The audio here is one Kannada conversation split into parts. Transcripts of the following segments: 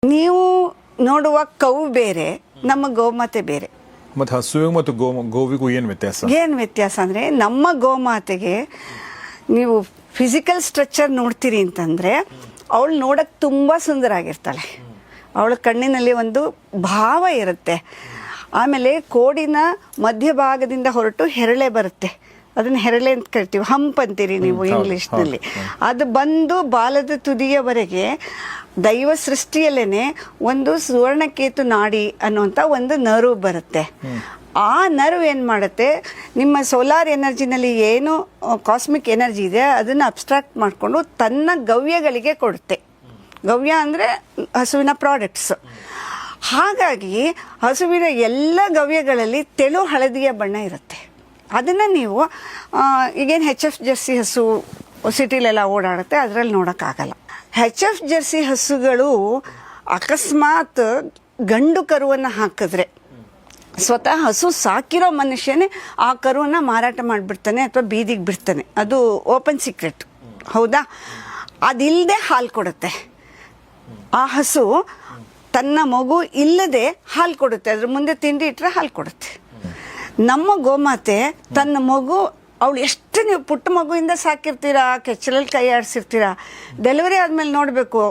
ನೀವು ನೋಡುವ ಕೌ ಬೇರೆ, ನಮ್ಮ ಗೋಮಾತೆ ಬೇರೆ. ಮತ್ತು ಹಸುವಿಗೂ ಮತ್ತು ಗೋವಿಗೂ ಏನು ವ್ಯತ್ಯಾಸ? ಏನು ವ್ಯತ್ಯಾಸ ಅಂದರೆ, ನಮ್ಮ ಗೋಮಾತೆಗೆ ನೀವು ಫಿಸಿಕಲ್ ಸ್ಟ್ರಕ್ಚರ್ ನೋಡ್ತೀರಿ ಅಂತಂದರೆ ಅವಳು ನೋಡೋಕ್ಕೆ ತುಂಬ ಸುಂದರ ಆಗಿರ್ತಾಳೆ. ಅವಳ ಕಣ್ಣಿನಲ್ಲಿ ಒಂದು ಭಾವ ಇರುತ್ತೆ. ಆಮೇಲೆ ಕೋಡಿನ ಮಧ್ಯಭಾಗದಿಂದ ಹೊರಟು ಹೆರಳೆ ಬರುತ್ತೆ, ಅದನ್ನು ಹೆರಳೆ ಅಂತ ಕರಿತೀವಿ, ಹಂಪ್ ಅಂತೀರಿ ನೀವು ಇಂಗ್ಲೀಷ್ನಲ್ಲಿ. ಅದು ಬಂದು ಬಾಲದ ತುದಿಯವರೆಗೆ ದೈವ ಸೃಷ್ಟಿಯಲ್ಲೇನೆ ಒಂದು ಸುವರ್ಣಕೇತು ನಾಡಿ ಅನ್ನುವಂಥ ಒಂದು ನರ್ವ್ ಬರುತ್ತೆ. ಆ ನರ್ವ್ ಏನು ಮಾಡುತ್ತೆ, ನಿಮ್ಮ ಸೋಲಾರ್ ಎನರ್ಜಿನಲ್ಲಿ ಏನು ಕಾಸ್ಮಿಕ್ ಎನರ್ಜಿ ಇದೆ ಅದನ್ನು ಅಬ್ಸ್ಟ್ರಾಕ್ಟ್ ಮಾಡಿಕೊಂಡು ತನ್ನ ಗವ್ಯಗಳಿಗೆ ಕೊಡುತ್ತೆ. ಗವ್ಯ ಅಂದರೆ ಹಸುವಿನ ಪ್ರಾಡಕ್ಟ್ಸ್. ಹಾಗಾಗಿ ಹಸುವಿನ ಎಲ್ಲ ಗವ್ಯಗಳಲ್ಲಿ ತೆಳು ಹಳದಿಯ ಬಣ್ಣ ಇರುತ್ತೆ. ಅದನ್ನು ನೀವು ಈಗೇನು HF ಜರ್ಸಿ ಹಸು ಸಿಟಿಲೆಲ್ಲ ಓಡಾಡುತ್ತೆ, ಅದರಲ್ಲಿ ನೋಡೋಕ್ಕಾಗಲ್ಲ. HF ಜರ್ಸಿ ಹಸುಗಳು ಅಕಸ್ಮಾತ್ ಗಂಡು ಕರುವನ್ನು ಹಾಕಿದ್ರೆ ಸ್ವತಃ ಹಸು ಸಾಕಿರೋ ಮನುಷ್ಯನೇ ಆ ಕರುವನ್ನು ಮಾರಾಟ ಮಾಡಿಬಿಡ್ತಾನೆ ಅಥವಾ ಬೀದಿಗೆ ಬಿಡ್ತಾನೆ. ಅದು ಓಪನ್ ಸೀಕ್ರೆಟ್, ಹೌದಾ? ಅದಿಲ್ಲದೆ ಹಾಲು ಕೊಡುತ್ತೆ. ಆ ಹಸು ತನ್ನ ಮಗು ಇಲ್ಲದೆ ಹಾಲು ಕೊಡುತ್ತೆ, ಅದ್ರ ಮುಂದೆ ತಿಂಡಿ ಇಟ್ಟರೆ ಹಾಲು ಕೊಡುತ್ತೆ. ನಮ್ಮ ಗೋಮಾತೆ ತನ್ನ ಮಗು, ಅವಳು ಎಷ್ಟು ನೀವು ಪುಟ್ಟ ಮಗುವಿಂದ ಸಾಕಿರ್ತೀರಾ, ಕೆಚ್ಚಲಲ್ಲಿ ಕೈ ಆಡಿಸಿರ್ತೀರಾ, ಡೆಲಿವರಿ ಆದಮೇಲೆ ನೋಡಬೇಕು,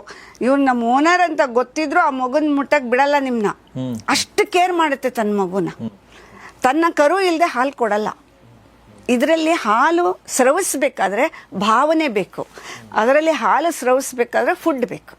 ಇವ್ರು ನಮ್ಮ ಓನರ್ ಅಂತ ಗೊತ್ತಿದ್ರು ಆ ಮಗುನ ಮುಟ್ಟಕ್ಕೆ ಬಿಡಲ್ಲ ನಿಮ್ಮನ್ನ. ಅಷ್ಟು ಕೇರ್ ಮಾಡುತ್ತೆ ತನ್ನ ಮಗುನ. ತನ್ನ ಕರು ಇಲ್ಲದೆ ಹಾಲು ಕೊಡಲ್ಲ. ಇದರಲ್ಲಿ ಹಾಲು ಸ್ರವಿಸ್ಬೇಕಾದ್ರೆ ಭಾವನೆ ಬೇಕು, ಅದರಲ್ಲಿ ಹಾಲು ಸ್ರವಿಸ್ಬೇಕಾದ್ರೆ ಫುಡ್ ಬೇಕು.